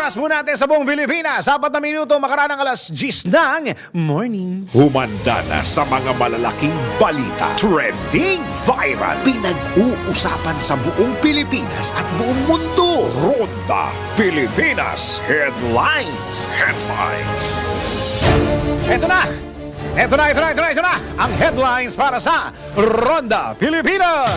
oras po natin sa buong Pilipinas. 4 na minuto makaraan ng alas 10 ng morning. Humanda na sa mga malalaking balita. Trending viral. Pinag-uusapan sa buong Pilipinas at buong mundo. Ronda Pilipinas Headlines. Ito na! Ito na! Ang headlines para sa Ronda Pilipinas!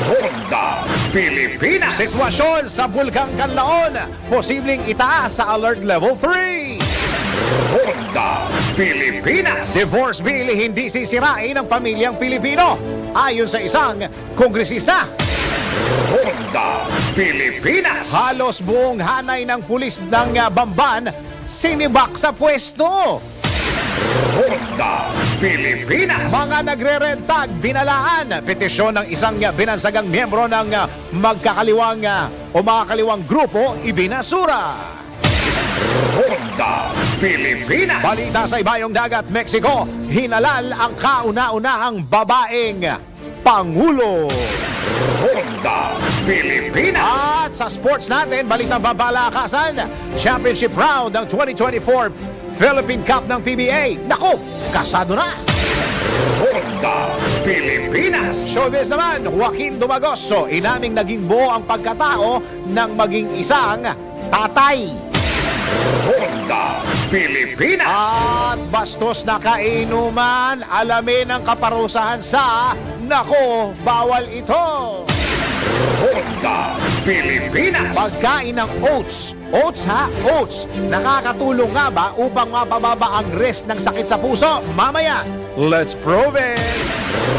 Ronda Pilipinas. Sitwasyon sa Bulkang Canlaon, posibleng itaas sa Alert Level 3. Ronda Pilipinas. Divorce bill hindi sisirain ng pamilyang Pilipino, ayon sa isang kongresista. Ronda Pilipinas. Halos buong hanay ng pulis ng Bamban sinibak sa pwesto. Ronda Pilipinas. Mga nagre-rentag, binalaan. Petisyon ng isang binansagang miyembro ng magkakaliwang o makakaliwang grupo, ibinasura. Ronda Pilipinas. Balita sa ibayong dagat, Mexico, hinalal ang kauna-unahang babaeng Pangulo. Ronda Pilipinas. At sa sports natin, balitang babalakasan, championship round ng 2024 Philippine Cup ng PBA. Naku, kasado na. Ronda Pilipinas. Showbiz naman, Joaquin Dumagoso, inaming naging buo ang pagkatao ng maging isang tatay. Ronda Pilipinas. At bastos na kainuman, alamin ang kaparusahan sa nako, bawal ito. Ronda Pilipinas. Pagkain ng oats. Oats ha? Oats. Nakakatulong nga ba upang mapababa ang risk ng sakit sa puso? Mamaya, let's prove it!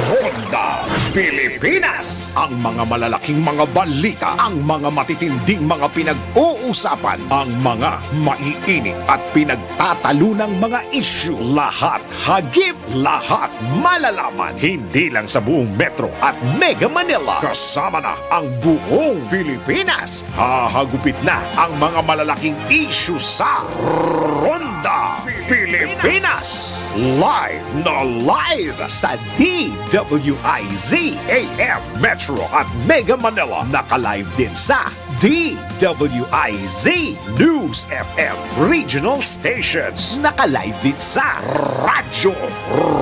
Ronda Pilipinas. Ang mga malalaking mga balita, ang mga matitinding mga pinag-uusapan, ang mga maiinit at pinagtatalunang mga issue. Lahat hagip, lahat malalaman. Hindi lang sa buong Metro at Mega Manila. Kasama na ang buong Pilipinas. Hahagupit na ang mga malalaking issue sa Ronda Pilipinas. Live na live sa DWIZ AM Metro at Mega Manila. Naka-live din sa DWIZ News FM Regional Stations. Naka-live din sa Radyo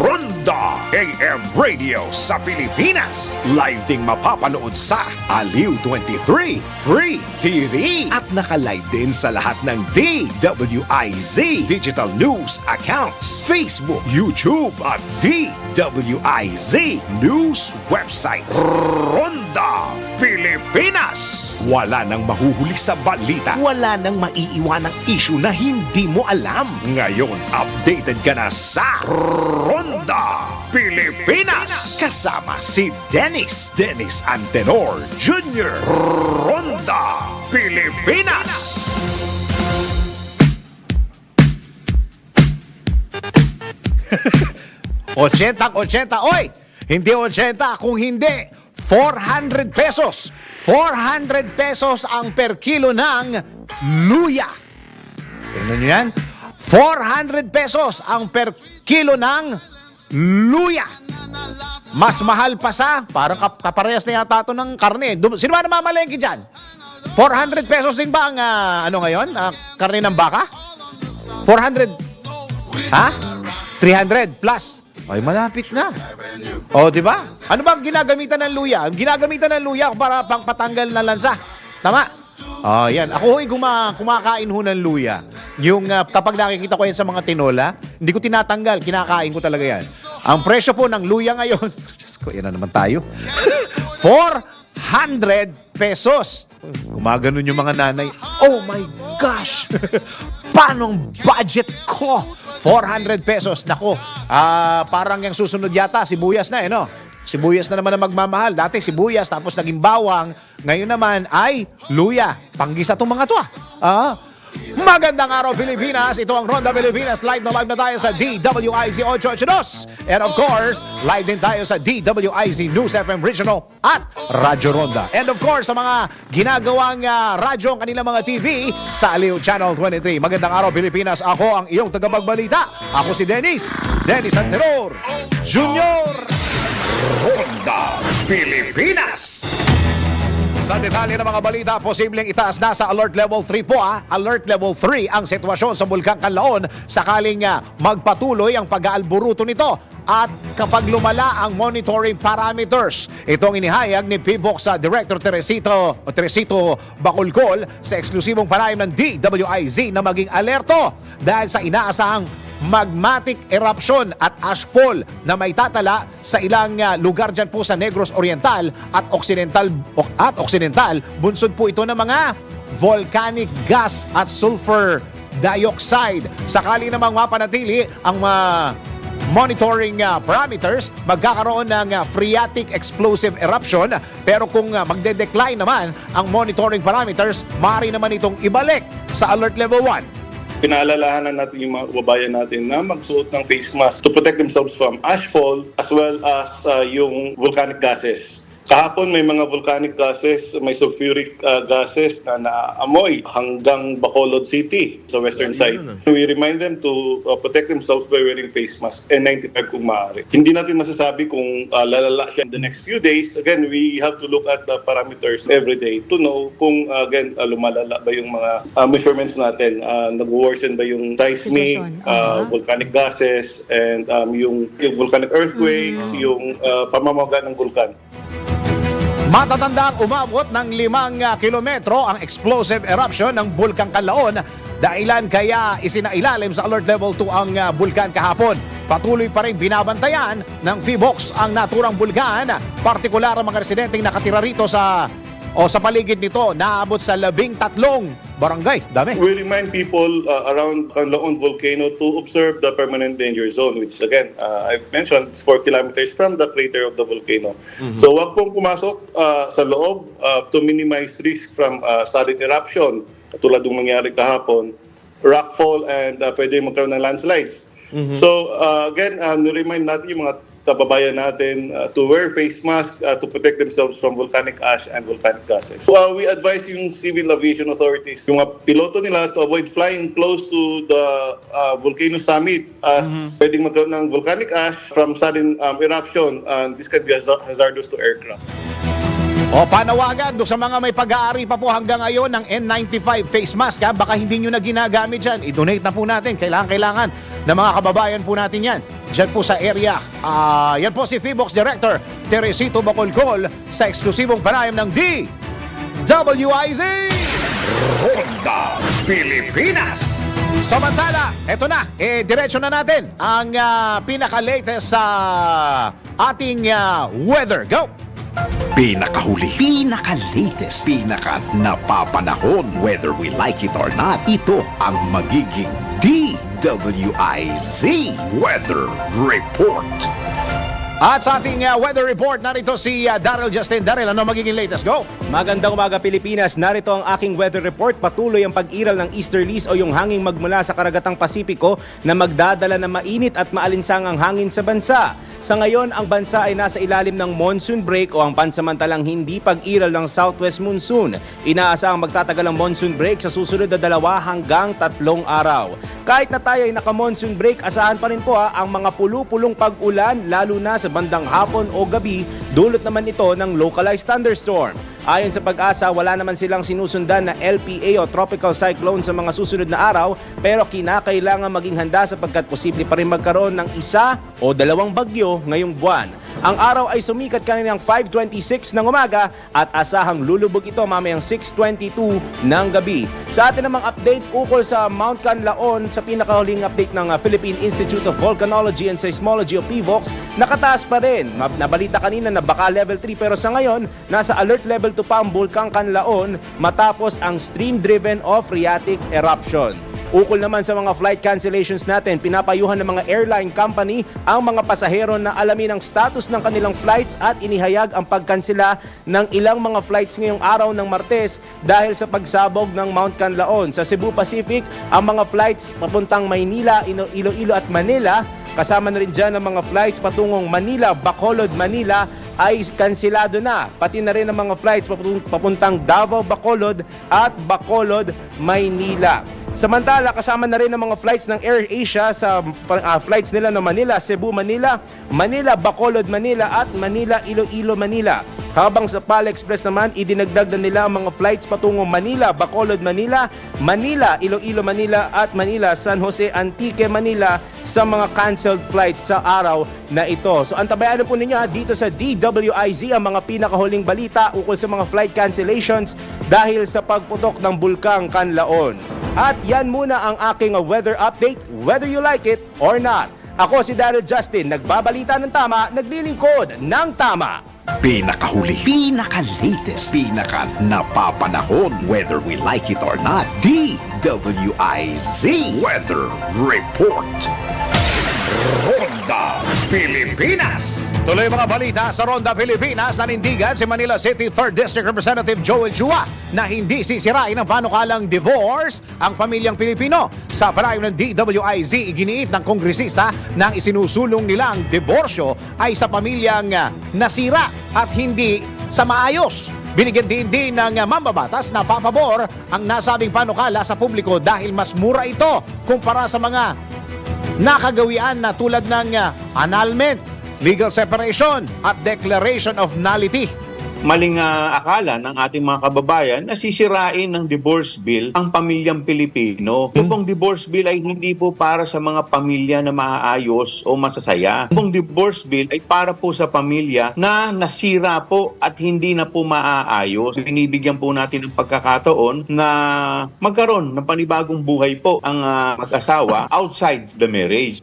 Ronda AM Radio sa Pilipinas. Live ding mapapanood sa Aliw 23 Free TV. At naka-live din sa lahat ng DWIZ Digital News accounts, Facebook, YouTube at DWIZ News website. Ronda Pilipinas. Wala nang mahuhuli sa balita. Wala nang maiiwanang issue na hindi mo alam. Ngayon, updated ka na sa Ronda Pilipinas. Kasama si Dennis Antenor Jr. Ronda Pilipinas. Ochentang 80. Oy! Hindi 80 kung hindi 400 pesos. 400 pesos ang per kilo ng luya. Tingnan nyo yan. 400 pesos ang per kilo ng luya. Mas mahal pa sa, parang kaparehas na yata ito ng karne. Sino ba namamalengke dyan? 400 pesos din ba ang ano ngayon? Karne ng baka? 400? Ha? 300 plus. Ay, malapit na. O, di ba? Ano ba ang ginagamitan ng luya? Ang ginagamitan ng luya para pang patanggal na lansa. Tama? Oh, yan. Ako ho'y kumakain ho ng luya. Yung kapag nakikita ko yan sa mga tinola, hindi ko tinatanggal. Kinakain ko talaga yan. Ang presyo po ng luya ngayon, Diyos ko, yan na naman tayo. 400 pesos. Gumaganon yung mga nanay. Oh my gosh! Paano ang budget ko? 400 pesos. Nako, parang yung susunod yata, sibuyas na no? Sibuyas na naman ang magmamahal. Dati sibuyas, tapos naging bawang. Ngayon naman ay luya. Panggisa itong mga to Magandang araw, Pilipinas. Ito ang Ronda Pilipinas. Live na tayo sa DWIZ 882. And of course, live din tayo sa DWIZ News FM Regional at Radyo Ronda. And of course, sa mga ginagawang radyo ang kanilang mga TV sa Aliw Channel 23. Magandang araw, Pilipinas. Ako ang iyong tagapagbalita. Ako si Dennis Antenor Jr. Ronda Pilipinas. Sa detalye ng mga balita, posibleng itaas na sa Alert Level 3 po Alert Level 3 ang sitwasyon sa Bulkang Kanlaon sakaling magpatuloy ang pag-aalburuto nito at kapag lumala ang monitoring parameters. Itong inihayag ni PVOX Director Teresito Bacolcol sa eksklusibong panayam ng DWIZ na maging alerto dahil sa inaasahang magmatic eruption at ashfall na may tatala sa ilang lugar dyan po sa Negros Oriental at Occidental. Bunsod po ito ng mga volcanic gas at sulfur dioxide. Sakali namang mapanatili ang monitoring parameters, magkakaroon ng phreatic explosive eruption. Pero kung magde-decline naman ang monitoring parameters, maaari naman itong ibalik sa Alert Level 1. Pinaalalahanan natin yung mga kababayan natin na magsuot ng face mask to protect themselves from ashfall as well as yung volcanic gases. Kahapon may mga volcanic gases, may sulfuric gases na naamoy hanggang Bacolod City sa western side. We remind them to protect themselves by wearing face mask and 95 kung maaari. Hindi natin masasabi kung lalala siya in the next few days. Again, we have to look at the parameters every day to know kung lumalala ba yung mga measurements natin. Nag-worsen ba yung seismic, volcanic gases, and yung volcanic earthquakes, yung pamamaga ng vulkan. Matatandang umabot ng 5 kilometro ang explosive eruption ng Bulkang Kanlaon, dahilan kaya isinailalim sa Alert Level 2 ang bulkan kahapon. Patuloy pa rin binabantayan ng PVOX ang naturang bulkan, partikular ang mga residenteng nakatira rito sa paligid nito, naabot sa 13 barangay. Dami. We remind people around Kanlaon Volcano to observe the permanent danger zone, which again, I've mentioned, 4 kilometers from the crater of the volcano. So wag pong pumasok sa loob to minimize risk from sudden eruption, tulad ng nangyari kahapon, rockfall, and pwede magkaroon ng landslides. So again, remind natin yung mga kababayan natin to wear face mask to protect themselves from volcanic ash and volcanic gases. So we advise yung civil aviation authorities, yung piloto nila, to avoid flying close to the volcano summit as pwedeng magkaroon ng volcanic ash from sudden eruption, and this can be hazardous to aircraft. Panawagan doon sa mga may pag-aari pa po hanggang ngayon ng N95 face mask, baka hindi nyo na ginagamit dyan. I-donate na po natin. Kailangan ng mga kababayan po natin yan. Dyan po sa area. Yan po si PVOX Director Teresito Bacolcol sa eksklusibong panayam ng DWIZ. Ronda Pilipinas. Samantala, eto na, diretso na natin ang pinaka-latest sa ating weather. Go! Pinakahuli, pinaka-latest, pinaka-napapanahon, whether we like it or not, ito ang magiging DWIZ Weather Report. At sa ating weather report, narito si Daryl Justin. Daryl, ano magiging latest? Go! Magandang umaga Pilipinas, narito ang aking weather report. Patuloy ang pag-iral ng easterlies o yung hanging magmula sa karagatang Pasipiko na magdadala ng mainit at maalinsangang hangin sa bansa. Sa ngayon, ang bansa ay nasa ilalim ng monsoon break o ang pansamantalang hindi pag-iral ng southwest monsoon. Inaasahang magtatagal ang monsoon break sa susunod na 2 hanggang 3 araw. Kahit na tayo ay naka-monsoon break, asahan pa rin po ang mga pulu-pulong pag-ulan, lalo na sa bandang hapon o gabi, dulot naman ito ng localized thunderstorm. Ayon sa Pag-asa, wala naman silang sinusundan na LPA o tropical cyclone sa mga susunod na araw, pero kinakailangan maging handa sapagkat posible pa rin magkaroon ng 1 o 2 bagyo ngayong buwan. Ang araw ay sumikat kaninang 5:26 ng umaga at asahang lulubog ito mamayang 6:22 ng gabi. Sa atin namang update ukol sa Mount Kanlaon, sa pinakahuling update ng Philippine Institute of Volcanology and Seismology o PVOX, nakataas pa rin. Nabalita kanina na baka level 3 pero sa ngayon, nasa alert level 2 pa ang Bulkang Kanlaon matapos ang stream-driven o phreatic eruption. Ukol naman sa mga flight cancellations natin, pinapayuhan ng mga airline company ang mga pasahero na alamin ang status ng kanilang flights at inihayag ang pagkansela ng ilang mga flights ngayong araw ng Martes dahil sa pagsabog ng Mount Kanlaon. Sa Cebu Pacific, ang mga flights papuntang Maynila, Iloilo at Manila, kasama na rin dyan ang mga flights patungong Manila, Bacolod, Manila ay kansilado na. Pati na rin ang mga flights papuntang Davao, Bacolod at Bacolod, Maynila. Samantala, kasama na rin ang mga flights ng AirAsia sa flights nila na Manila, Cebu, Manila, Manila, Bacolod, Manila at Manila, Iloilo, Manila. Habang sa PAL Express naman, idinagdag na nila ang mga flights patungo Manila, Bacolod, Manila, Manila, Iloilo, Manila at Manila, San Jose, Antique, Manila sa mga canceled flights sa araw na ito. So antabayan po ninyo dito sa DWIZ ang mga pinakahuling balita ukol sa mga flight cancellations dahil sa pagputok ng Bulkang Kanlaon. At yan muna ang aking weather update, whether you like it or not. Ako si Daryl Justin, nagbabalita ng tama, naglilingkod ng tama. Pinakahuli, pinaka-latest, pinaka-napapanahon, whether we like it or not, DWIZ Weather Report. Ronda Pilipinas. Tuloy mga balita sa Ronda Pilipinas. Nanindigan si Manila City 3rd District Representative Joel Chua na hindi sisirain ng panukalang divorce ang pamilyang Pilipino. Sa parayong ng DWIZ, iginiit ng kongresista na ang isinusulong nilang diborsyo ay sa pamilyang nasira at hindi sa maayos. Binigyan din ng mambabatas na papabor ang nasabing panukala sa publiko dahil mas mura ito kumpara sa mga nakagawian na tulad ng annulment, legal separation at declaration of nullity. Maling akala ng ating mga kababayan na sisirain ng divorce bill ang pamilyang Pilipino. Yung pong divorce bill ay hindi po para sa mga pamilya na maaayos o masasaya. Yung pong divorce bill ay para po sa pamilya na nasira po at hindi na po maaayos. Binibigyan po natin ng pagkakataon na magkaroon ng panibagong buhay po ang mag-asawa outside the marriage.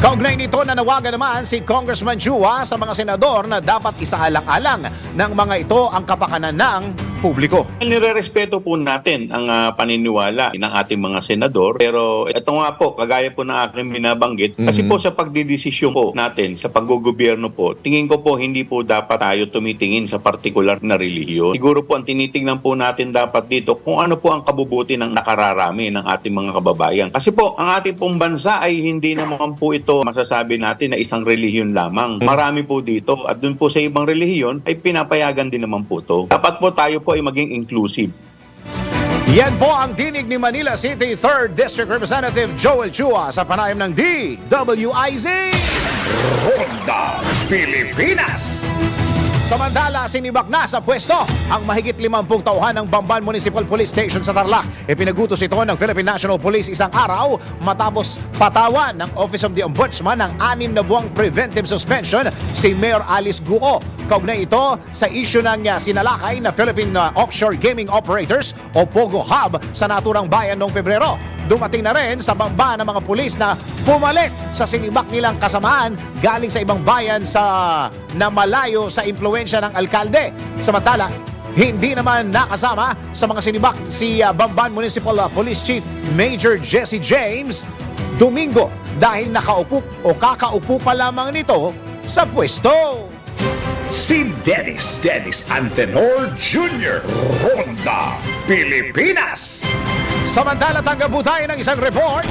Kaugnay nito, nanawagan naman si Congressman Chua sa mga senador na dapat isaalang-alang ng mga ito ang kapakanan ng publiko. Nirerespeto po natin ang paniniwala ng ating mga senador, pero ito nga po, kagaya po ng aking binabanggit, kasi po sa pagdidesisyon po natin sa paggogobyerno po, tingin ko po hindi po dapat tayo tumitingin sa partikular na relihiyon. Siguro po ang tinitingnan po natin dapat dito kung ano po ang kabubuti ng nakararami ng ating mga kababayan. Kasi po, ang ating pong bansa ay hindi naman po ito masasabi natin na isang relihiyon lamang. Marami po dito at dun po sa ibang relihiyon ay pinapayagan din naman po ito. Dapat po tayo po ay maging inclusive. Yan po ang tinig ni Manila City 3rd District Representative Joel Chua sa panayam ng DWIZ. Ronda Pilipinas. Samantala, sinibak na sa pwesto ang mahigit 50 tauhan ng Bamban Municipal Police Station sa Tarlac. Ipinagutos ito ng Philippine National Police isang araw matapos patawan ng Office of the Ombudsman ng 6 na buwang preventive suspension si Mayor Alice Guo. Kaugnay ito sa issue ng sinalakay na Philippine Offshore Gaming Operators o POGO Hub sa naturang bayan noong Pebrero. Dumating na rin sa Bamba ng mga pulis na pumalit sa sinibak nilang kasamaan galing sa ibang bayan na malayo sa impluensya ng alkalde. Samantala, hindi naman nakasama sa mga sinibak si Bamban Municipal Police Chief Major Jesse James Domingo dahil nakaupo o kakaupo pa lamang nito sa pwesto. Si Dennis Antenor Jr. Ronda Pilipinas. Samantala, tanggap po tayo ng isang report.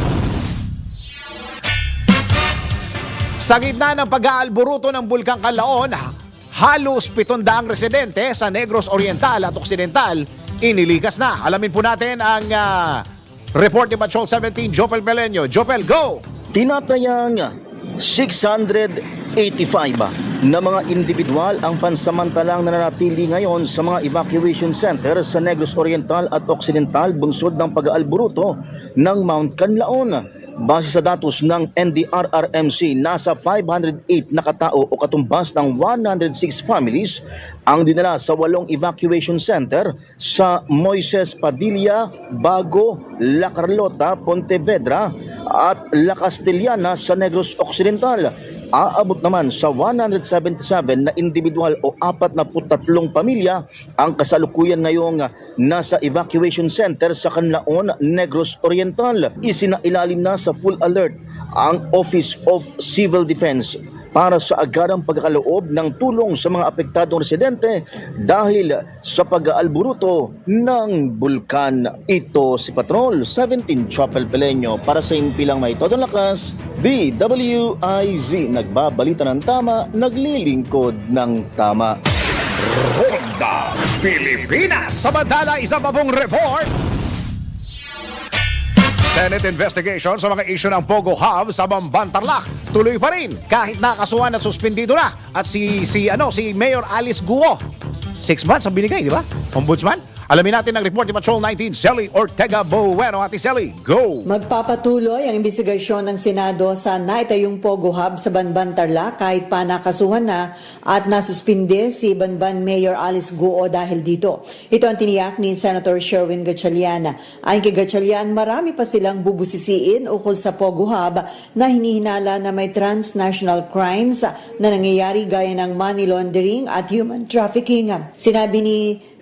Sa gitna ng pag-aalburuto ng Bulkang Kanlaon, halos 700 residente sa Negros Oriental at Occidental inilikas na. Alamin po natin ang report ni Patrol 17, Jopel Melenio. Jopel, go! Tinatayang 685 na mga individual ang pansamantalang nananatili ngayon sa mga evacuation center sa Negros Oriental at Occidental bunsod ng pag-aalburuto ng Mount Kanlaon. Base sa datos ng NDRRMC, nasa 508 na katao o katumbas ng 106 families ang dinala sa 8 evacuation center sa Moises Padilla, Bago, La Carlota, Pontevedra at La Castellana sa Negros Occidental. Aabot naman sa 177 na individual o 43 pamilya ang kasalukuyan ngayong nasa evacuation center sa Kanlaon, Negros Oriental. Isinailalim na sa full alert ang Office of Civil Defense para sa agarang pagkakaloob ng tulong sa mga apektadong residente dahil sa pag-aalburuto ng bulkan. Ito si Patrol 17 Chopel Pelenyo para sa impilang may todong lakas, DWIZ, nagbabalita ng tama, naglilingkod ng tama. Ronda Pilipinas. Samantala, isa pa pong report. Senate investigation sa mga issue ng Pogo Hub sa Bamban-Tarlac tuloy pa rin kahit nakasuhan at suspendido na. At si Mayor Alice Guo, 6 months ang binigay, di ba? Ombudsman. Alamin natin ang report ni Patrol 19, Selly Ortega Bueno. Ate Selly, go! Magpapatuloy ang investigasyon ng Senado sa naitayong Pogo Hub sa Banban-Tarlac kahit pa nakasuhan na at nasuspinde si Banban Mayor Alice Guo dahil dito. Ito ang tiniyak ni Senator Sherwin Gatchalian. Ayon kay Gatchalian, marami pa silang bubusisiin ukol sa Pogo Hub na hinihinala na may transnational crimes na nangyayari gaya ng money laundering at human trafficking. Sinabi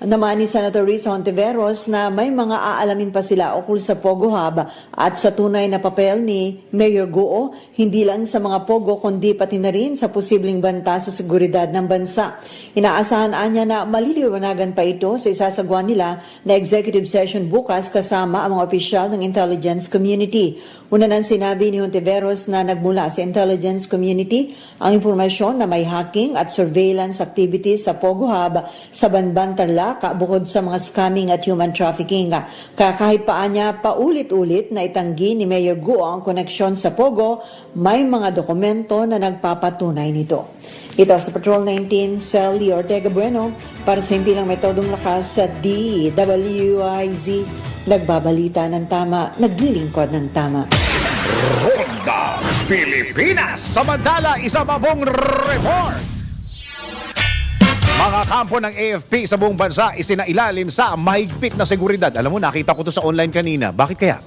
naman ni Senator Riz Hontiveros na may mga aalamin pa sila ukol sa Pogo Hub at sa tunay na papel ni Mayor Guo, hindi lang sa mga Pogo kundi pati na rin sa posibleng banta sa seguridad ng bansa. Inaasahan niya na maliliwanagan pa ito sa isasagawa nila na executive session bukas kasama ang mga opisyal ng intelligence community. Una nang sinabi ni Hontiveros na nagmula sa intelligence community ang impormasyon na may hacking at surveillance activities sa Pogo Hub sa Banban-Tarlac bukod sa mga scamming at human trafficking. Kahit paanya paulit-ulit na itanggi ni Mayor Guo ang koneksyon sa Pogo, may mga dokumento na nagpapatunay nito. Ito sa Patrol 19, Selly Ortega Bueno para sa himpilang metodong lakas sa DWIZ. Nagbabalita ng tama, naglilingkod ng tama. Ronda Pilipinas. Samantala, isa pa pong report. Mga kampo ng AFP sa buong bansa isinailalim sa mahigpit na seguridad. Alam mo, nakita ko to sa online kanina. Bakit kaya?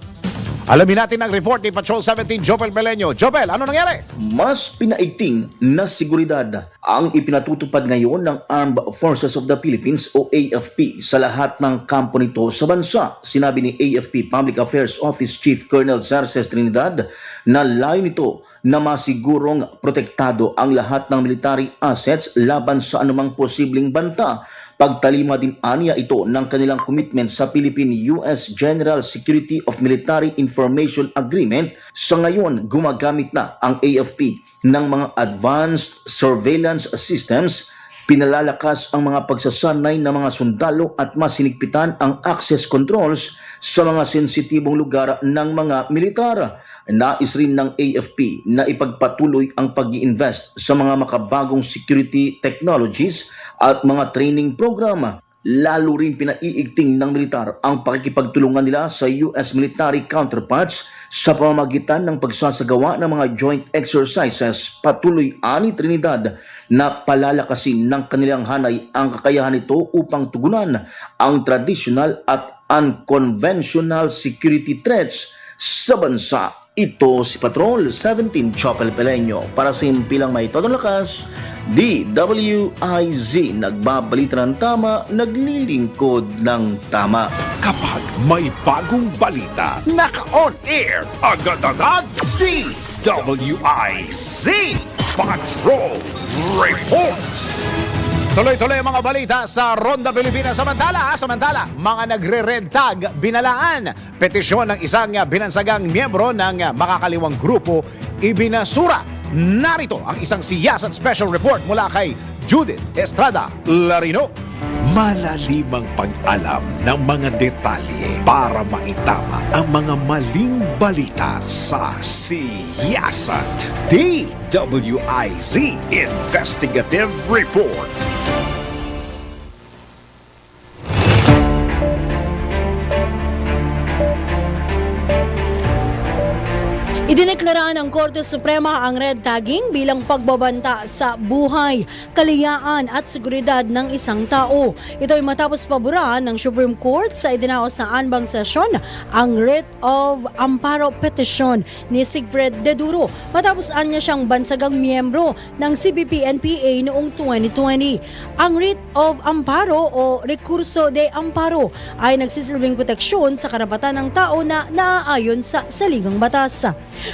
Alamin natin ang report ni Patrol 17, Jopel Beleño. Jopel, ano nangyari? Mas pinaigting na seguridad ang ipinatutupad ngayon ng Armed Forces of the Philippines o AFP sa lahat ng kampo nito sa bansa. Sinabi ni AFP Public Affairs Office Chief Colonel Zarces Trinidad na layo nito na masigurong protektado ang lahat ng military assets laban sa anumang posibleng banta. Pagtalima din aniya ito ng kanilang commitment sa Philippine-US General Security of Military Information Agreement. Sa ngayon, gumagamit na ang AFP ng mga advanced surveillance systems, pinalalakas ang mga pagsasanay ng mga sundalo at masinigpitan ang access controls sa mga sensitibong lugar ng mga militar. Nais rin ng AFP na ipagpatuloy ang pag-i-invest sa mga makabagong security technologies at mga training program. Lalo rin pinaiigting ng militar ang pakikipagtulungan nila sa US military counterparts sa pamamagitan ng pagsasagawa ng mga joint exercises. Patuloy ani Trinidad na palalakasin ng kanilang hanay ang kakayahan nito upang tugunan ang traditional at unconventional security threats sa bansa. Ito si Patrol 17 Chopel Beleño para sa himpilang may todong lakas, DWIZ. Nagbabalita ng tama, naglilingkod ng tama. Kapag may bagong balita, naka-on air, agad-agad, DWIZ Patrol Report. Tuloy-tuloy ang mga balita sa Ronda Pilipinas. Samantala, mga nagre-red tag binalaan. Petisyon ng isang binansagang miyembro ng makakaliwang grupo ibinasura. Narito ang isang siyasat special report mula kay Judith Estrada Larino. Malalimang pag-alam ng mga detalye para maitama ang mga maling balita sa siyasat. DWIZ Investigative Report. Idineklara ng Korte Suprema ang red tagging bilang pagbabanta sa buhay, kalayaan at seguridad ng isang tao. Ito ay matapos paboran ng Supreme Court sa idinaos na anbang sesyon ang writ of amparo petition ni Sigfred De Duro matapos anya siyang bansagang miyembro ng CBP-NPA noong 2020. Ang writ of amparo o recurso de amparo ay nagsisilbing proteksyon sa karapatan ng tao na naaayon sa saligang batas.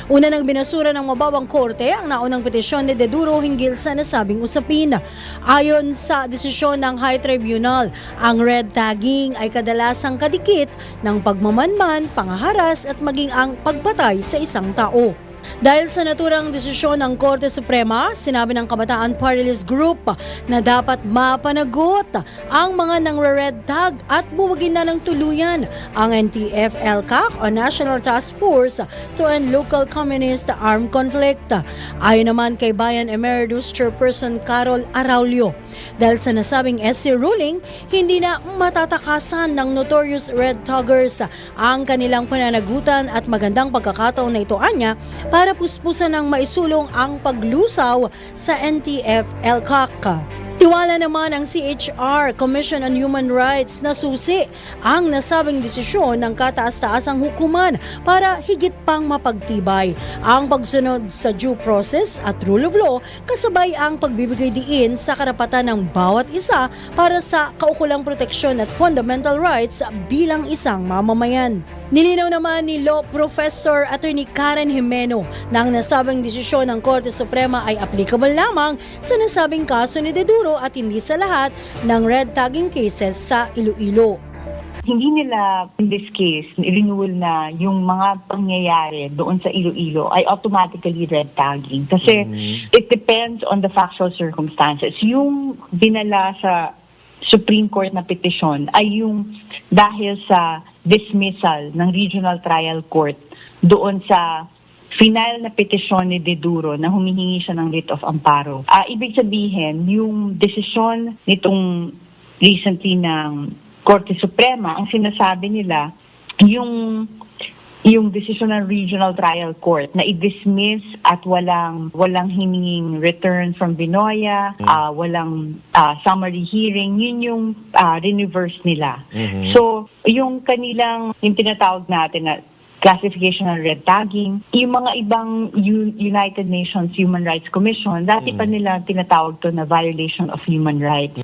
Una nang binasura ng mababang korte ang naunang petisyon ni De Duro hinggil sa nasabing usapin. Ayon sa desisyon ng High Tribunal, ang red tagging ay kadalasang kadikit ng pagmamanman, pangaharas at maging ang pagpatay sa isang tao. Dahil sa naturang desisyon ng Korte Suprema, sinabi ng Kabataan Party List Group na dapat mapanagot ang mga nangre-red tag at buwagin na ng tuluyan ang NTF-ELCAC o National Task Force to End Local Communist Armed Conflict. Ayon naman kay Bayan Emeritus Chairperson Carol Araulio, dahil sa nasabing SC ruling, hindi na matatakasan ng notorious red taggers ang kanilang pananagutan at magandang pagkakataon na ito anya para puspusan ng maisulong ang paglusaw sa NTF-ELCAC. Tiwala naman ang CHR, Commission on Human Rights, na susi ang nasabing desisyon ng kataas-taasang hukuman para higit pang mapagtibay ang pagsunod sa due process at rule of law kasabay ang pagbibigay diin sa karapatan ng bawat isa para sa kaukulang proteksyon at fundamental rights bilang isang mamamayan. Nilinaw naman ni Law Professor Attorney Karen Jimeno na ang nasabing desisyon ng Korte Suprema ay applicable lamang sa nasabing kaso ni De Duro at hindi sa lahat ng red tagging cases sa Iloilo. Hindi nila, in this case, renewal na yung mga pangyayari doon sa Iloilo ay automatically red tagging. Kasi it depends on the factual circumstances. Yung dinala sa Supreme Court na petisyon ay yung dahil sa dismissal ng Regional Trial Court doon sa final na petisyon ni De Duro na humihingi siya ng writ of amparo. Ibig sabihin, yung desisyon nitong recently ng Korte Suprema, ang sinasabi nila, yung desisyon ng Regional Trial Court na i-dismiss at walang hininging return from Binoya, walang summary hearing, yun yung reverse nila. So, yung tinatawag natin na classification ng red tagging, yung mga ibang United Nations Human Rights Commission, dati pa nila tinatawag to na violation of human rights.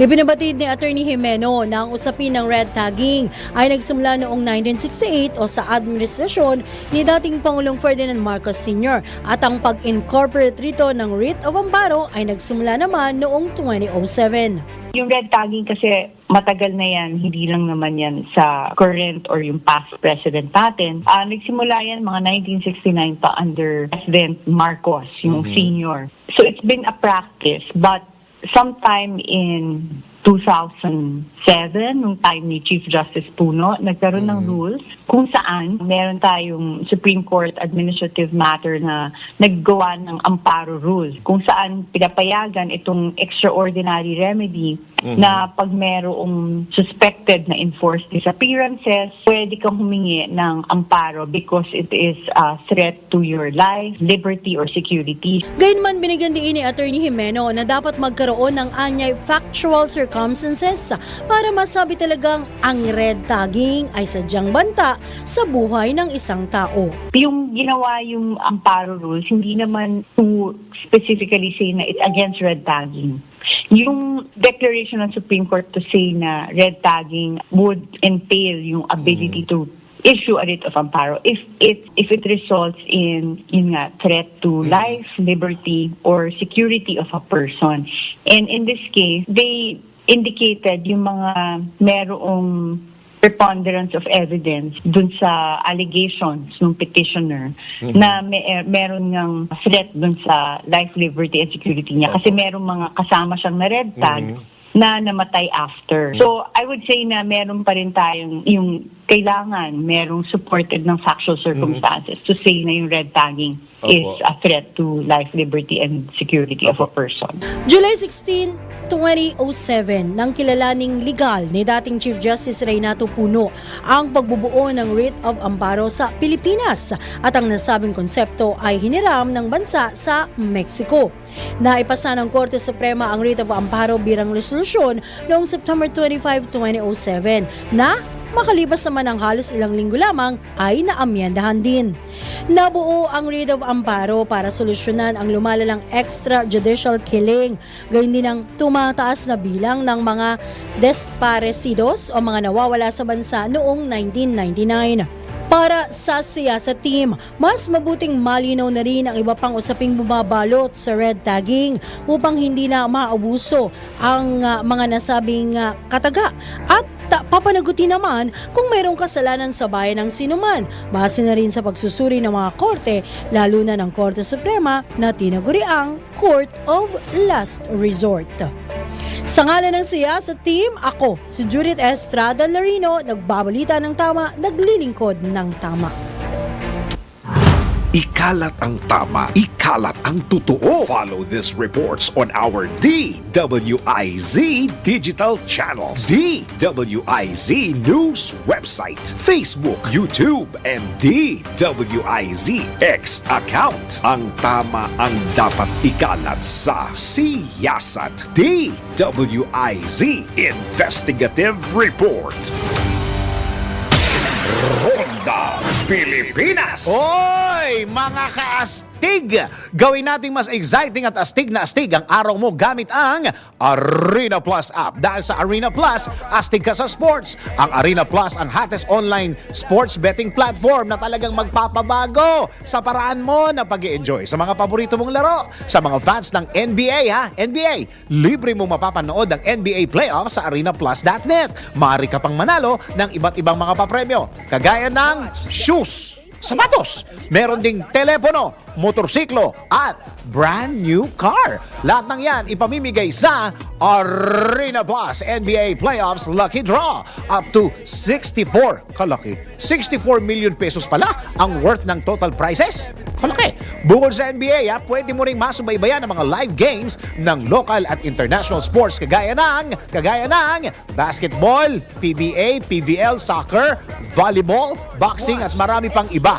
Ibinabatid ni Attorney Jimeno na ang usapin ng red tagging ay nagsimula noong 1968 o sa administrasyon ni dating Pangulong Ferdinand Marcos Sr. at ang pag-incorporate rito ng writ of amparo ay nagsimula naman noong 2007. Yung red tagging kasi matagal na yan, hindi lang naman yan sa current or yung past president natin. Nagsimula yan mga 1969 pa under President Marcos, yung senior. So it's been a practice, but sometime in 2007, nung time ni Chief Justice Puno, nagkaroon ng rules kung saan meron tayong Supreme Court Administrative Matter na naggawa ng amparo rule, kung saan pinapayagan itong extraordinary remedy na pag merong suspected na enforced disappearances, pwede kang humingi ng amparo because it is a threat to your life, liberty, or security. Gayunman binigyan din ni Attorney Jimeno na dapat magkaroon ng anyay factual circumstances para masabi talagang ang red tagging ay sadyang banta sa buhay ng isang tao. Yung ginawa yung amparo rules, hindi naman to specifically say na it's against red tagging. Yung declaration ng Supreme Court to say na red tagging would entail yung ability to issue a writ of amparo if it results in threat to life, liberty, or security of a person. And in this case, they indicated yung mga merong preponderance of evidence dun sa allegations ng petitioner na meron ng threat dun sa life, liberty, and security niya kasi merong mga kasama siyang na red tag na namatay after. So, I would say na meron pa rin tayong yung kailangan merong supported ng factual circumstances to say na yung red tagging is a threat to life, liberty, and security of a person. July 16, 2007, nang kilalaning legal ni dating Chief Justice Reinato Puno ang pagbubuo ng writ of amparo sa Pilipinas at ang nasabing konsepto ay hiniram ng bansa sa Mexico. Naipasa ng Korte Suprema ang writ of amparo bilang resolusyon noong September 25, 2007 na makalipas naman ng halos ilang linggo lamang ay naamyendahan din. Nabuo ang writ of amparo para solusyonan ang lumalalang extrajudicial killing, gayon din ang tumataas na bilang ng mga desaparecidos o mga nawawala sa bansa noong 1999. Para sa siyasa team, mas mabuting malinaw na rin ang iba pang usaping bumabalot sa red tagging upang hindi na maabuso ang mga nasabing kataga at Papanagutin naman kung mayroong kasalanan sa bayan ng sinuman. Base na rin sa pagsusuri ng mga korte, lalo na ng Korte Suprema na tinaguriang Court of Last Resort. Sa ngalan ng siya sa team, ako, si Judith Estrada Larino, nagbabalita ng tama, naglilingkod ng tama. Ikalat ang tama, ikalat ang totoo. Follow these reports on our DWIZ digital channels, DWIZ News website, Facebook, YouTube, and DWIZ X account. Ang tama ang dapat ikalat sa siyasat. DWIZ Investigative Report. Ronda Pilipinas! Oy, mga kaastig! Gawin nating mas exciting at astig na astig ang araw mo gamit ang Arena Plus app. Dahil sa Arena Plus, astig ka sa sports. Ang Arena Plus ang hottest online sports betting platform na talagang magpapabago sa paraan mo na pag-i-enjoy sa mga paborito mong laro. Sa mga fans ng NBA, NBA, libre mong mapapanood ang NBA playoffs sa arenaplus.net. Maaari ka pang manalo ng iba't ibang mga papremyo, kagaya ng shoes, sapatos, meron ding telepono, motorsiklo at brand new car. Lahat ng yan ipamimigay sa Arena Plus NBA Playoffs Lucky Draw. Up to 64 million pesos pala ang worth ng total prizes. Kalaki. Bukod sa NBA, pwede mo ring masubaybayan ang mga live games ng local at international sports kagaya ng basketball, PBA, PVL, soccer, volleyball, boxing at marami pang iba.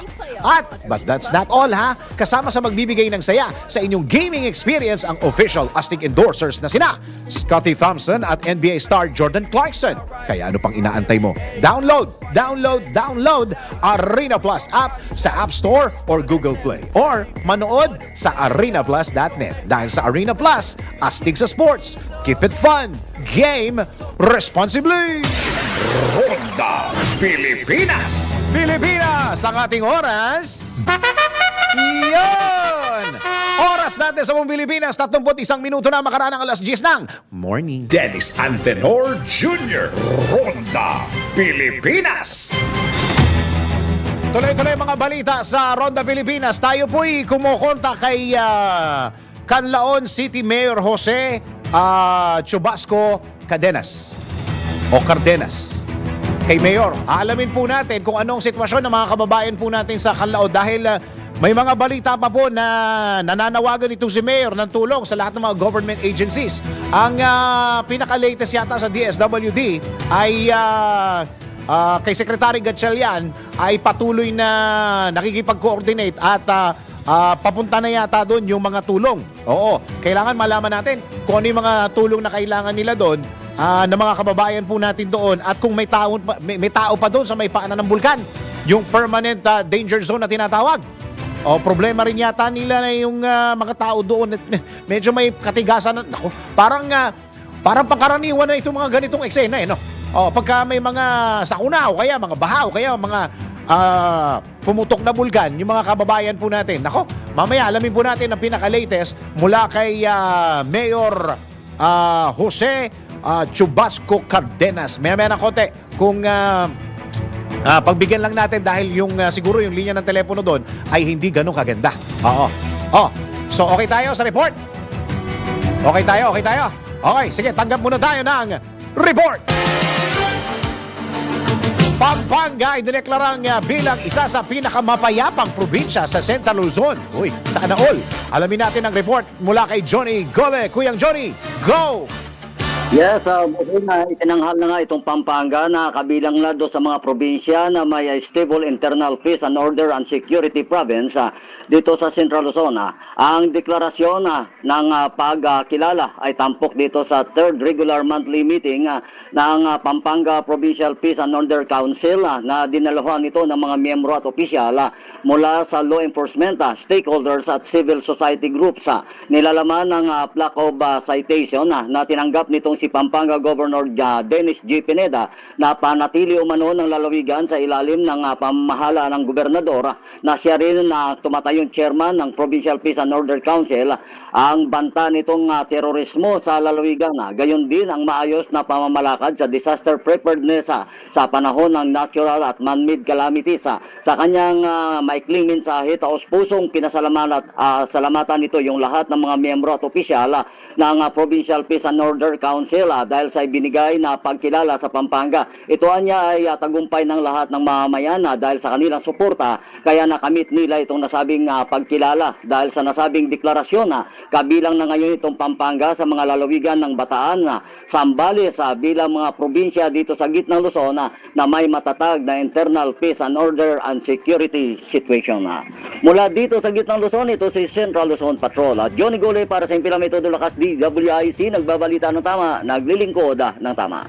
But that's not all Kasama sa magbibigay ng saya sa inyong gaming experience ang official astig endorsers na sina Scottie Thompson at NBA star Jordan Clarkson. Kaya ano pang inaantay mo? Download Arena Plus app sa App Store or Google Play. Or manood sa arenaplus.net. Dahil sa Arena Plus, astig sa sports. Keep it fun. Game responsibly. Ronda Pilipinas! Pilipinas, ang ating oras. Iyon! Oras natin sa buong Pilipinas, 31 minuto na makaraan ng alas 10 ng morning. Dennis Antenor Jr. Ronda Pilipinas! Tuloy-tuloy mga balita sa Ronda Pilipinas. Tayo po'y kumukonta kay Canlaon City Mayor Jose Chubasco Cardenas. Kay Mayor, aalamin po natin kung anong sitwasyon ng mga kababayan po natin sa Canlaon dahil may mga balita pa po na nananawagan itong si Mayor ng tulong sa lahat ng mga government agencies. Ang pinaka-latest yata sa DSWD ay kay Secretary Gatchalian ay patuloy na nakikipag-coordinate at papunta na yata doon yung mga tulong. Oo, kailangan malaman natin kung ano yung mga tulong na kailangan nila doon ng mga kababayan po natin doon at kung may tao pa doon sa may paanan ng bulkan, yung permanent danger zone na tinatawag. O problema rin yata nila na yung mga tao doon. Medyo may katigasan. Naku, parang pangkaraniwan na itong mga ganitong eksena no? O pagka may mga sakuna o kaya mga baha o kaya mga pumutok na bulkan, yung mga kababayan po natin. Nako, mamaya alamin po natin ang pinaka-latest mula kay Mayor Jose Chubasco Cardenas. Maya-maya ng konti kung pagbigyan lang natin dahil yung siguro yung linya ng telepono doon ay hindi ganun kaganda. So okay tayo sa report? Okay tayo? Okay, sige, tanggap muna tayo ng report. Pampanga ay dineklarang bilang isa sa pinakamapayapang probinsya sa Central Luzon. Uy, sana all. Alamin natin ang report mula kay Johnny Gole. Kuyang Johnny, go! Yes, itinanghal na nga itong Pampanga na kabilang na doon sa mga probinsya na may stable internal peace and order and security province dito sa Central Luzon. Ang deklarasyon ng pagkilala ay tampok dito sa 3rd regular monthly meeting ng Pampanga Provincial Peace and Order Council na dinaluhan ito ng mga miyembro at opisyal mula sa law enforcement, stakeholders at civil society groups. Nilalaman ng plaque of citation na tinanggap nitong itong si Pampanga Governor Dennis G. Pineda na panatili umano ng lalawigan sa ilalim ng pamahala ng gobernador na siya rin na tumatayong chairman ng Provincial Peace and Order Council ang banta nitong terorismo sa lalawigan. Gayon din ang maayos na pamamalakad sa disaster preparedness sa panahon ng natural at man-made calamities. Sa kanyang maikling mensahe, taos-pusong salamatan nito yung lahat ng mga miyembro at opisyal ng Provincial Peace and Order Council dahil sa ibinigay na pagkilala sa Pampanga. Ito ay tagumpay ng lahat ng mamamayan dahil sa kanilang suporta, kaya nakamit nila itong nasabing pagkilala. Dahil sa nasabing deklarasyon, kabilang na ngayon itong Pampanga sa mga lalawigan ng Bataan, Zambales bilang mga probinsya dito sa gitnang Luzon na may matatag na internal peace and order and security situation. Mula dito sa gitnang Luzon, ito si Central Luzon Patrol. Johnny Gole para sa Impila Metodo Lakas DWIC, nagbabalita ng tama, naglilingkod ng tama.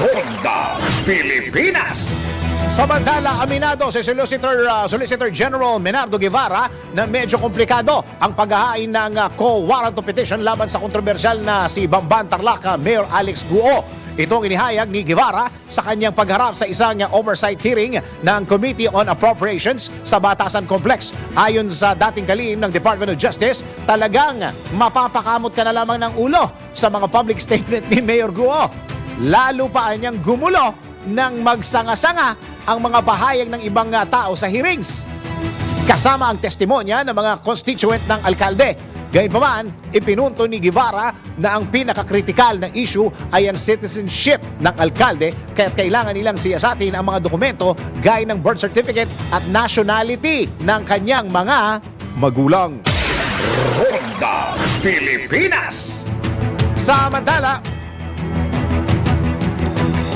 Ronda Pilipinas. Samantala, aminado si Solicitor General Menardo Guevara na medyo komplikado ang paghahain ng co-warrant of petition laban sa kontrobersyal na si Bamban Tarlac Mayor Alex Guo. Itong inihayag ni Guevara sa kanyang pagharap sa isang oversight hearing ng Committee on Appropriations sa Batasan Complex. Ayon sa dating kalihim ng Department of Justice, talagang mapapakamot ka na lamang ng ulo sa mga public statement ni Mayor Guo. Lalo pa niyang gumulo nang magsanga-sanga ang mga pahayag ng ibang tao sa hearings, kasama ang testimonya ng mga constituent ng alkalde. Gayunpaman, ipinunto ni Guevara na ang pinakakritikal na issue ay ang citizenship ng alkalde, kaya kailangan nilang siyasatin ang mga dokumento gaya ng birth certificate at nationality ng kanyang mga magulang. Ronda Pilipinas. Samantala,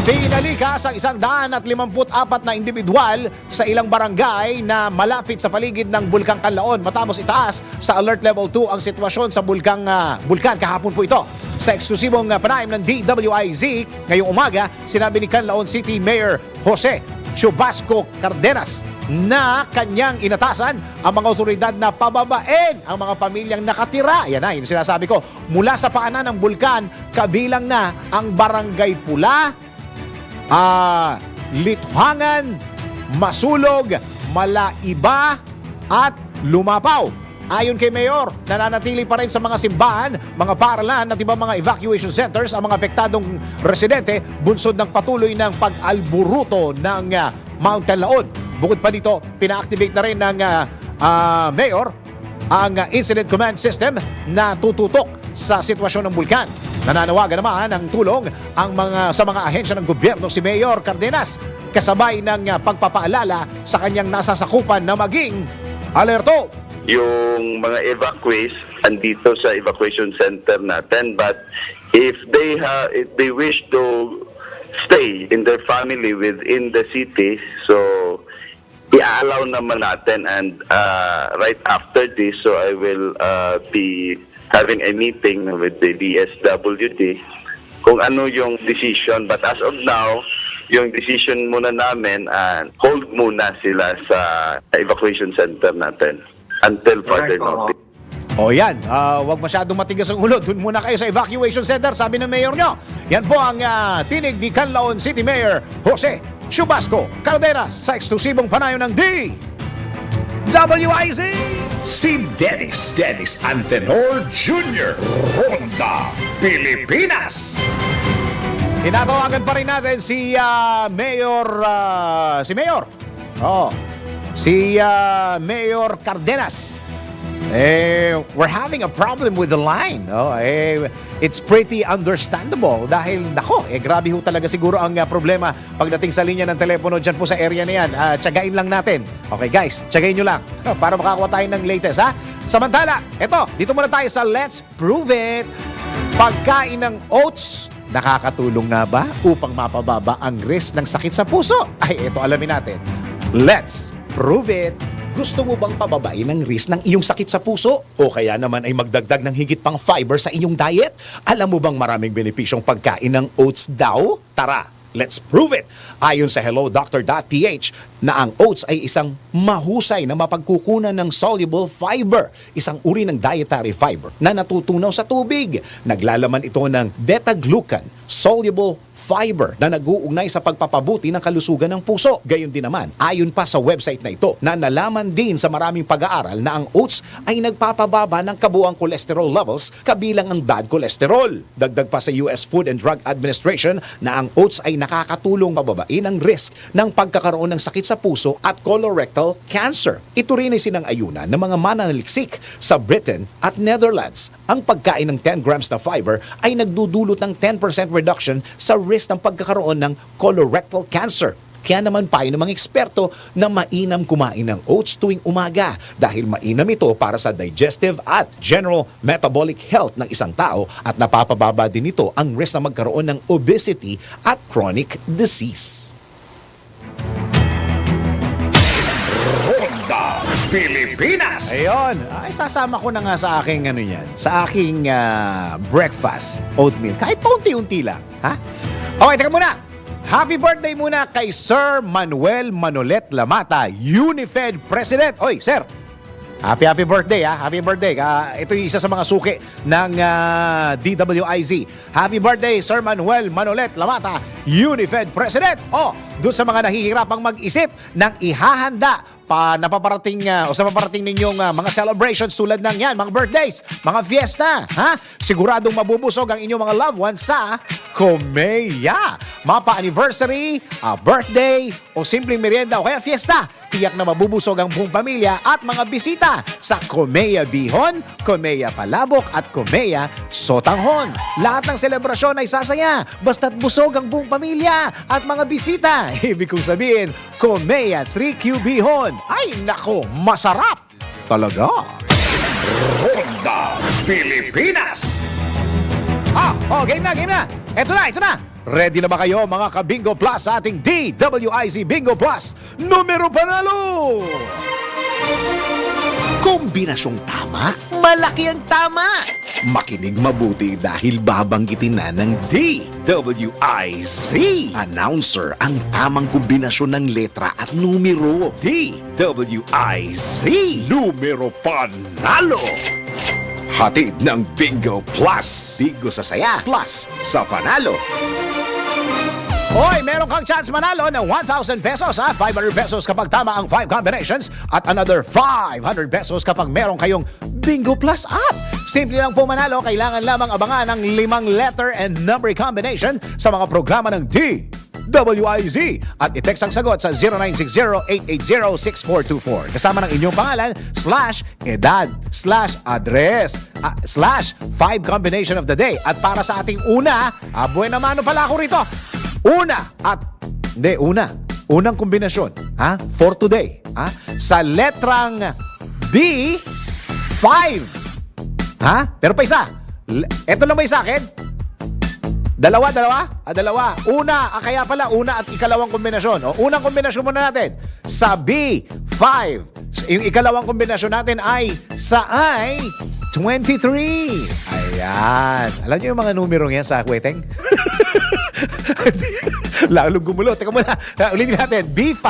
pinalikas ang 154 na individual sa ilang barangay na malapit sa paligid ng Bulkang Canlaon matapos itaas sa Alert Level 2 ang sitwasyon sa bulkan kahapon po ito. Sa eksklusibong panayam ng DWIZ ngayong umaga, sinabi ni Canlaon City Mayor Jose Chubasco Cardenas na kanyang inatasan ang mga otoridad na pababain ang mga pamilyang nakatira. Yan na, yung sinasabi ko. Mula sa paanan ng bulkan, kabilang na ang Barangay Pula, Lithangan, Masulog, Malaiba at Lumapaw. Ayon kay Mayor, nananatili pa rin sa mga simbahan, mga paaralan at ibang mga evacuation centers ang mga apektadong residente bunsod ng patuloy ng pag-alburuto ng Mount Canlaon. Bukod pa dito, pina-activate na rin ng Mayor ang Incident Command System na tututok sa sitwasyon ng bulkan. Nananawagan naman ng tulong sa mga ahensya ng gobyerno si Mayor Cardenas kasabay ng pagpapaalala sa kanyang nasasakupan na maging alerto. Yung mga evacuees andito sa evacuation center natin, but if they wish to stay in their family within the city, so i-allow naman natin, and right after this, so I will be having a meeting with the DSWD kung ano yung decision. But as of now, yung decision muna namin, hold muna sila sa evacuation center natin until further notice. O yan, huwag masyadong matigas ang ulo. Doon muna kayo sa evacuation center, sabi ng mayor nyo. Yan po ang tinig ni Canlaon City Mayor Jose Chubasco Cardenas sa eksklusibong panayon ng DWIZ. Si Dennis Antenor Jr. Ronda Pilipinas. Tinatawagan pa rin natin si Mayor Mayor Cardenas. We're having a problem with the line. It's pretty understandable dahil grabe ho talaga siguro ang problema pagdating sa linya ng telepono dyan po sa area na yan. Tsagain lang natin. Okay guys, tsagain nyo lang para makakuha tayo ng latest ha. Samantala, dito muna tayo sa Let's Prove It. Pagkain ng oats, nakakatulong nga ba upang mapababa ang risk ng sakit sa puso? Ay, ito alamin natin. Let's Prove It. Gusto mo bang pababain ang risk ng iyong sakit sa puso? O kaya naman ay magdagdag ng higit pang fiber sa inyong diet? Alam mo bang maraming benepisyong pagkain ng oats daw? Tara, Let's prove it! Ayon sa HelloDoctor.ph na ang oats ay isang mahusay na mapagkukunan ng soluble fiber, isang uri ng dietary fiber na natutunaw sa tubig. Naglalaman ito ng beta-glucan, soluble fiber na nag-uugnay sa pagpapabuti ng kalusugan ng puso. Gayon din naman, ayon pa sa website na ito, na nalaman din sa maraming pag-aaral na ang oats ay nagpapababa ng kabuang cholesterol levels kabilang ang bad cholesterol. Dagdag pa sa US Food and Drug Administration na ang oats ay nakakatulong pababain ang risk ng pagkakaroon ng sakit sa puso at colorectal cancer. Ito rin ay sinang-ayunan ng mga mananaliksik sa Britain at Netherlands. Ang pagkain ng 10 grams na fiber ay nagdudulot ng 10% reduction sa risk ng pagkakaroon ng colorectal cancer. Kaya naman payo ng mga eksperto na mainam kumain ng oats tuwing umaga dahil mainam ito para sa digestive at general metabolic health ng isang tao at napapababa din ito ang risk na magkaroon ng obesity at chronic disease. Ronda Pilipinas. Ayun, ay sasama ko na nga sa aking sa aking breakfast oatmeal. Kahit paunti-unti lang, ha? Okay, teka muna. Happy birthday muna kay Sir Manuel Manolet Lamata, Unifed President. Oy, sir. Happy birthday, ha? Happy birthday. Ito yung isa sa mga suki ng DWIZ. Happy birthday, Sir Manuel Manolet Lamata, Unifed President. Doon sa mga nahihirapang mag-isip ng ihahanda napaparating o sa paparating ninyong mga celebrations tulad ng yan, mga birthdays, mga fiesta, ha? Siguradong mabubusog ang inyong mga loved ones sa Comeya. Mapa-anniversary, birthday, o simpleng merienda o kaya fiesta. Tiyak na mabubusog ang buong pamilya at mga bisita sa Comeya Bihon, Comeya Palabok at Comeya Sotanghon. Lahat ng selebrasyon ay sasaya basta't busog ang buong pamilya at mga bisita. Ibig kong sabihin, Comeya 3Q Bihon. Ay nako, masarap talaga. Ronda Pilipinas. Game na. Ito na. Ready na ba kayo mga ka-Bingo Plus sa ating DWIZ Bingo Plus numero panalo? Kombinasyong tama, malaki ang tama. Makinig mabuti dahil babanggitin na ng DWIZ. Announcer ang tamang kombinasyon ng letra at numero. DWIZ. Numero panalo. Hatid ng Bingo Plus. Bingo sa saya, plus sa panalo. Hoy, meron kang chance manalo ng 1,000 pesos, 500 pesos kapag tama ang 5 combinations at another 500 pesos kapag meron kayong Bingo Plus app. Simple lang po manalo, kailangan lamang abangan ang 5 letter and number combination sa mga programa ng DWIZ at i-text ang sagot sa 0960-880-6424 kasama ng inyong pangalan, /edad, /address, /5 combination of the day. At para sa ating una, buena mano pala ako rito. Unang kombinasyon, for today, sa letrang B, 5. Pero pa isa. Ito lang ba sa akin? Dalawa? Dalawa. Kaya pala, una at ikalawang kombinasyon. Unang kombinasyon muna natin. Sa B, 5. Yung ikalawang kombinasyon natin ay sa I, 23. Ayan. Alam niyo yung mga numerong yan sa kweteng? Lalong gumulo. Teka muna. Ulitin natin. B5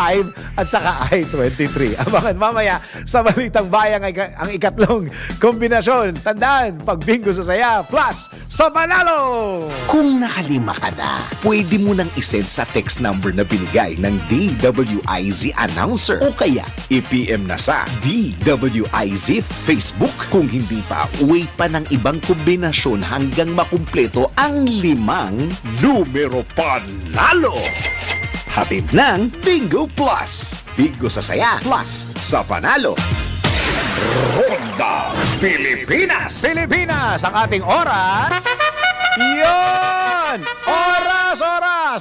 at saka I23. Abangan mamaya sa Balitang Bayang ang ikatlong kombinasyon. Tandaan, pag bingo sa saya, plus sa panalo! Kung nakalima ka na, pwede mo nang isend sa text number na binigay ng DWIZ announcer o kaya i-PM na sa DWIZ Facebook. Kung hindi pa, wait pa ng ibang kombinasyon hanggang makumpleto ang 5 numero panalo. Hatid ng Bingo Plus. Bingo sa saya, plus sa panalo. Ronda Pilipinas. Pilipinas, ang ating oras. Yon! Oras!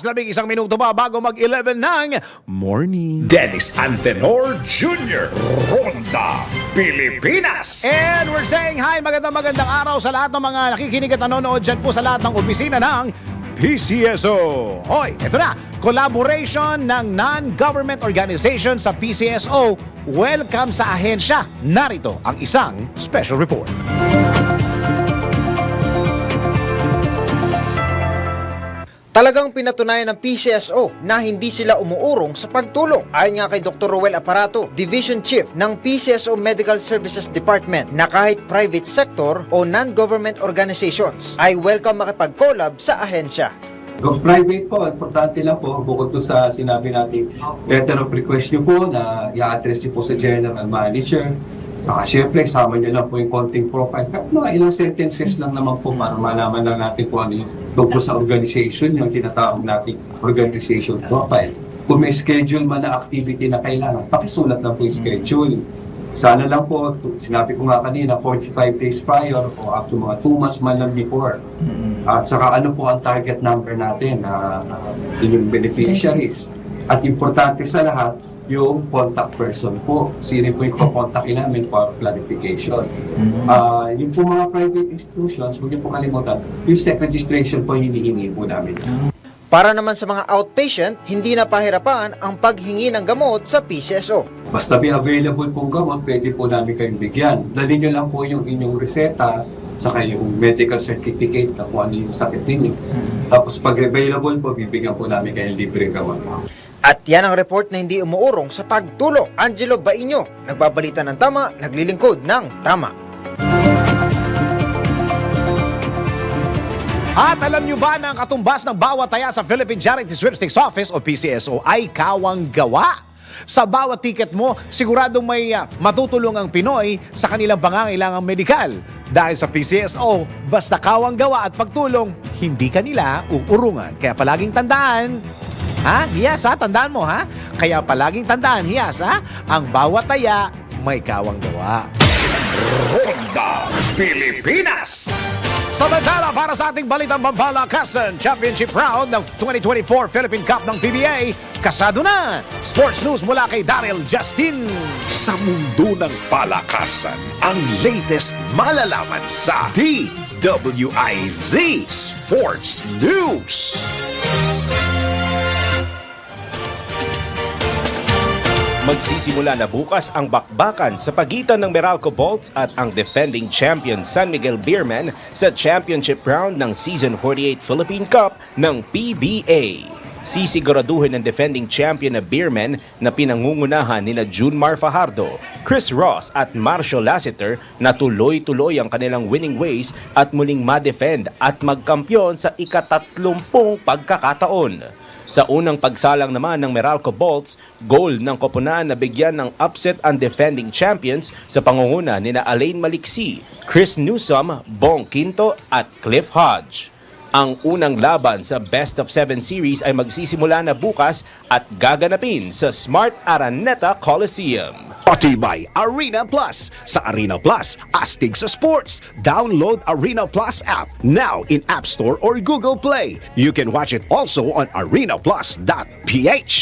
11 minuto pa bago mag-11 ng morning. Dennis Antenor Jr. Ronda Pilipinas. And we're saying hi, magandang araw sa lahat ng mga nakikinig at nanonood dyan po sa lahat ng opisina ng PCSO. Hoy, ito na, collaboration ng non-government organization sa PCSO. Welcome sa ahensya. Narito ang isang special report. Talagang pinatunayan ng PCSO na hindi sila umuurong sa pagtulong. Ayon nga kay Dr. Roel Aparato, Division Chief ng PCSO Medical Services Department, na kahit private sector o non-government organizations ay welcome makipag-collab sa ahensya. Kung private po, importante lang po, bukod to sa sinabi natin letter of request nyo po na i-address nyo po sa general manager. Saka syempre, sama nyo lang po yung konting profile. Kahit mga ilang sentences lang naman po para malaman lang natin po ano yung tungkol sa organization, yung tinatawag natin organization profile. Kung may schedule man na activity na kailangan, pakisulat lang po yung schedule. Sana lang po, sinabi ko nga kanina, 45 days prior o up to mga 2 months man lang before. At saka ano po ang target number natin na yung beneficiaries. At importante sa lahat, yung contact person po. Sino po yung kukontakin namin for clarification. Yung po mga private institutions, huwag niyo po kalimutan, yung SEC registration po hinihingi po namin. Para naman sa mga outpatient, hindi na pahirapan ang paghingi ng gamot sa PCSO. Basta may available pong gamot, pwede po namin kayong bigyan. Dalhin nyo lang po yung inyong reseta, saka yung medical certificate na kung ano yung sakit ninyo. Tapos pag available po, bibigyan po namin kayong libreng gamot. At yan ang report na hindi umuurong sa pagtulong. Angelo Bainyo, nagbabalita ng tama, naglilingkod ng tama. At alam nyo ba na ang katumbas ng bawat taya sa Philippine Charity Sweepstakes Office o PCSO ay kawang gawa? Sa bawat ticket mo, siguradong may matutulong ang Pinoy sa kanilang pangangailangang medikal. Dahil sa PCSO, basta kawang gawa at pagtulong, hindi kanila uurungan. Kaya palaging tandaan, Hiyas tandaan mo Kaya palaging tandaan, Hiyas ang bawat taya may kawang gawa. Ronda Pilipinas! Samantala, para sa ating balitang pambalakasan, championship round ng 2024 Philippine Cup ng PBA, kasado na! Sports news mula kay Daryl Justin. Sa mundo ng palakasan, ang latest malalaman sa DWIZ Sports News. Magsisimula na bukas ang bakbakan sa pagitan ng Meralco Bolts at ang defending champion San Miguel Beermen sa championship round ng Season 48 Philippine Cup ng PBA. Sisiguraduhin ng defending champion na Beermen na pinangungunahan nina Junmar Fajardo, Chris Ross at Marshall Lassiter na tuloy-tuloy ang kanilang winning ways at muling ma-defend at magkampiyon sa ika-30 pagkakataon. Sa unang pagsalang naman ng Meralco Bolts, goal ng koponan na bigyan ng upset ang defending champions sa pangunguna nina Alain Maliksi, Chris Newsom, Bong Quinto at Cliff Hodge. Ang unang laban sa Best of 7 series ay magsisimula na bukas at gaganapin sa Smart Araneta Coliseum. Patibay Arena Plus. Sa Arena Plus, astig sa sports. Download Arena Plus app now in App Store or Google Play. You can watch it also on arenaplus.ph.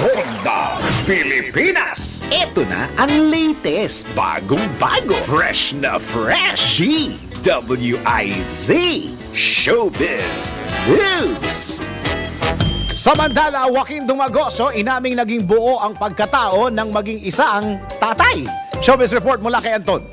Ronda Pilipinas. Ito na ang latest, bagong-bago, fresh na fresh. DWIZ Showbiz News. Samantala, Joaquin Dumagoso, inaming naging buo ang pagkatao ng maging isang tatay. Showbiz report mula kay Anton.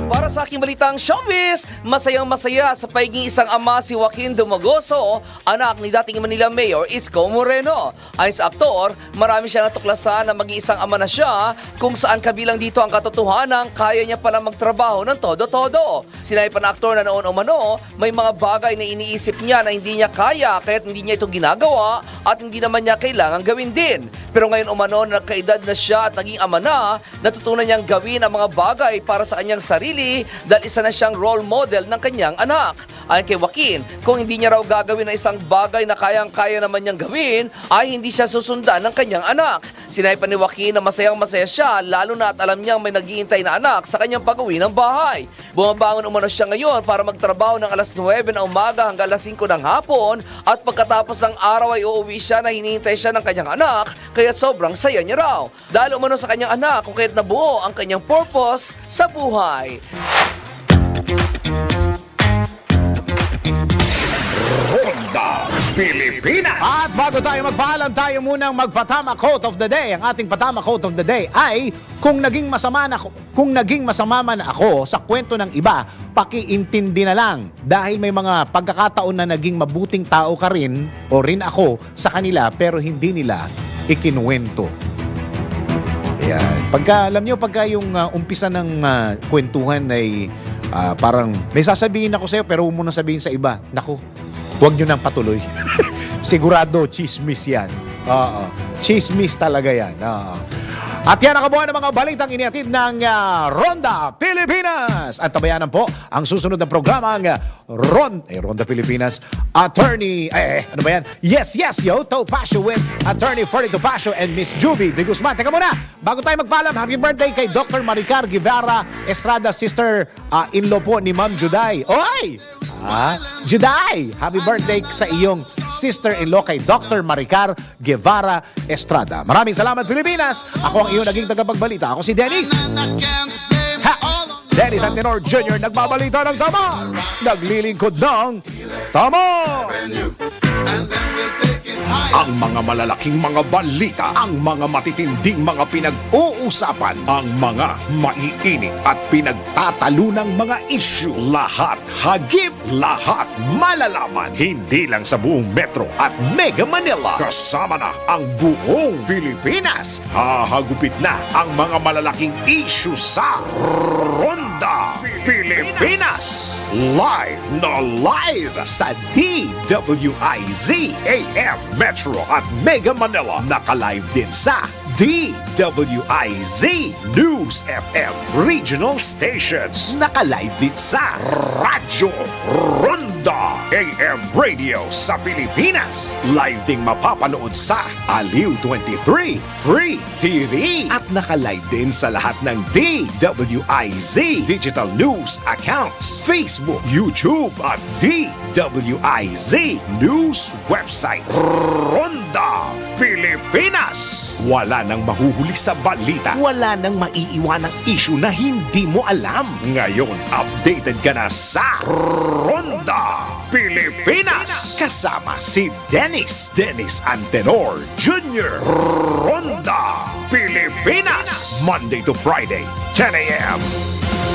Para sa aking balitang showbiz, masayang-masaya sa pagiging isang ama si Joaquin Dumagoso, anak ni dating Manila Mayor Isko Moreno. Ayon sa aktor, marami siyang natuklasan na maging isang ama na siya, kung saan kabilang dito ang katotohanan kaya niya pala magtrabaho ng todo-todo. Sinabi pa ng aktor na noon umano, may mga bagay na iniisip niya na hindi niya kaya kaya't hindi niya ito ginagawa at hindi naman niya kailangan gawin din. Pero ngayon umano, nagkaedad na siya at naging ama na, natutunan niyang gawin ang mga bagay para sa kanyang sarili dahil isa na siyang role model ng kanyang anak. Ayon kay Joaquin, kung hindi niya raw gagawin na isang bagay na kayang-kaya naman niyang gawin, ay hindi siya susundan ng kanyang anak. Sinabi pa ni Joaquin na masayang-masaya siya, lalo na at alam niyang may naghihintay na anak sa kanyang pag-uwi ng bahay. Bumabangon umano siya ngayon para magtrabaho ng alas 9 ng umaga hanggang alas 5 ng hapon at pagkatapos ng araw ay uuwi siya na hinihintay siya ng kanyang anak, kaya sobrang saya niya raw. Dahil umano sa kanyang anak kung kaya't nabuo ang kanyang purpose sa buhay. Ronda Pilipinas. At bago tayo magpaalam, tayo munang magpatama quote of the day. Ang ating patama quote of the day ay, kung naging masama man ako sa kwento ng iba, pakiintindi na lang. Dahil may mga pagkakataon na naging mabuting tao ka rin o rin ako sa kanila pero hindi nila ikinuwento. Ayan. Alam nyo, pagka yung umpisa ng kwentuhan ay parang may sasabihin ako sa'yo pero huwag mo na sabihin sa iba. Naku, huwag nyo nang patuloy. Sigurado, chismis yan. Oo. Chismis talaga yan. Oo. At yan ang kabuuan ng mga balitang inihatid ng Ronda Pilipinas. At tabayanan po ang susunod na programang Ronda Pilipinas. Attorney, ano ba yan? Yes, yo, Topacio with Attorney Ferdy Topacio and Miss Juvie de Guzman. Teka muna, bago tayo magpaalam, happy birthday kay Dr. Maricar Guevara Estrada, sister-in-law po ni Ma'am Juday. Oy! Juday, happy birthday sa iyong sister-in-law kay Dr. Maricar Guevara Estrada. Maraming salamat, Pilipinas. Ako ang iyong naging tagapagbalita. Ako si Dennis. Dennis Antenor Jr. nagbabalita ng tama. Naglilingkod ng tama. Ang mga malalaking mga balita, ang mga matitinding mga pinag-uusapan, ang mga maiinit at pinagtatalunang mga issue. Lahat hagip, lahat malalaman. Hindi lang sa buong Metro at Mega Manila. Kasama na ang buong Pilipinas. Hahagupit na ang mga malalaking issue sa Ronda Pilipinas. Live na live sa DWIZ AM Metro at Mega Manila. Naka-live din sa DWIZ News FM Regional Stations. Naka-live din sa Radyo Ronda AM Radio sa Pilipinas. Live ding mapapanood sa Aliw 23 Free TV. At naka-live din sa lahat ng DWIZ Digital News accounts, Facebook, YouTube at DWIZ News website. Ronda Pilipinas. Wala nang mahuhuli sa balita. Wala nang maiiwanang issue na hindi mo alam. Ngayon, updated ka na sa Ronda Pilipinas. Kasama si Dennis Antenor Jr. Ronda Pilipinas. Monday to Friday, 10 a.m.